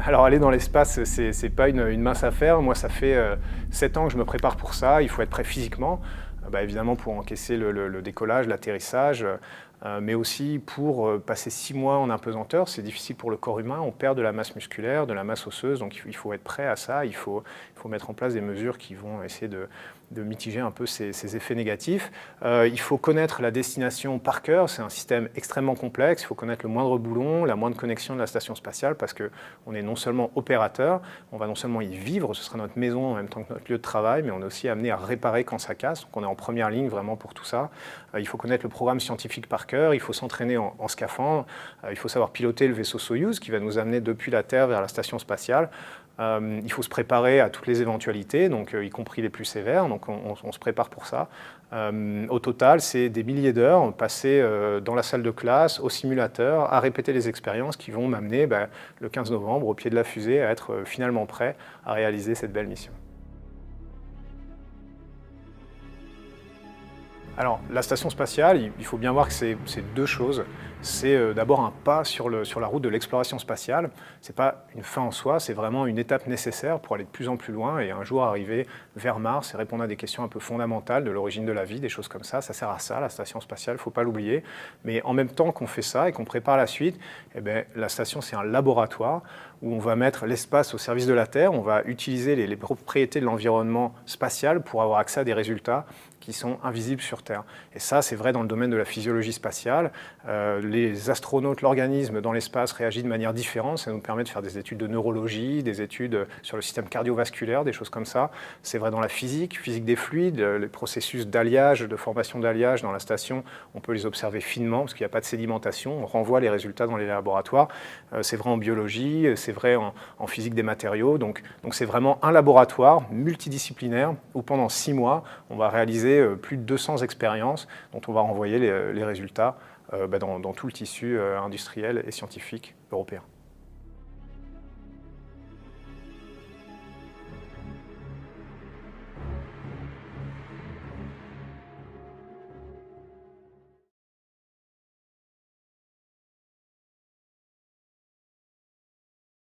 Alors aller dans l'espace, c'est pas une mince affaire. Moi, ça fait 7 ans que je me prépare pour ça. Il faut être prêt physiquement, évidemment pour encaisser le décollage, l'atterrissage, mais aussi pour passer 6 mois en apesanteur. C'est difficile pour le corps humain, on perd de la masse musculaire, de la masse osseuse, donc il faut être prêt à ça. Il faut mettre en place des mesures qui vont essayer de mitiger un peu ces effets négatifs. Il faut connaître la destination par cœur, c'est un système extrêmement complexe, il faut connaître le moindre boulon, la moindre connexion de la station spatiale, parce qu'on est non seulement opérateur, on va non seulement y vivre, ce sera notre maison en même temps que notre lieu de travail, mais on est aussi amené à réparer quand ça casse, donc on est en première ligne vraiment pour tout ça. Il faut connaître le programme scientifique par cœur, il faut s'entraîner en scaphandre, il faut savoir piloter le vaisseau Soyouz qui va nous amener depuis la Terre vers la station spatiale. Il faut se préparer à toutes les éventualités, donc, y compris les plus sévères, donc on se prépare pour ça. Au total, c'est des milliers d'heures passées dans la salle de classe, au simulateur, à répéter les expériences qui vont m'amener le 15 novembre, au pied de la fusée, à être finalement prêt à réaliser cette belle mission. Alors, la station spatiale, il faut bien voir que c'est deux choses. C'est d'abord un pas sur la route de l'exploration spatiale. Ce n'est pas une fin en soi, c'est vraiment une étape nécessaire pour aller de plus en plus loin et un jour arriver vers Mars et répondre à des questions un peu fondamentales de l'origine de la vie, des choses comme ça. Ça sert à ça, la station spatiale, il ne faut pas l'oublier. Mais en même temps qu'on fait ça et qu'on prépare la suite, la station, c'est un laboratoire où on va mettre l'espace au service de la Terre, on va utiliser les propriétés de l'environnement spatial pour avoir accès à des résultats qui sont invisibles sur Terre. Et ça, c'est vrai dans le domaine de la physiologie spatiale. Les astronautes, l'organisme dans l'espace réagit de manière différente. Ça nous permet de faire des études de neurologie, des études sur le système cardiovasculaire, des choses comme ça. C'est vrai dans la physique des fluides, les processus d'alliage, de formation d'alliage dans la station, on peut les observer finement parce qu'il n'y a pas de sédimentation. On renvoie les résultats dans les laboratoires. C'est vrai en biologie, c'est vrai en physique des matériaux. Donc c'est vraiment un laboratoire multidisciplinaire où pendant 6 mois, on va réaliser plus de 200 expériences dont on va renvoyer les résultats dans tout le tissu industriel et scientifique européen.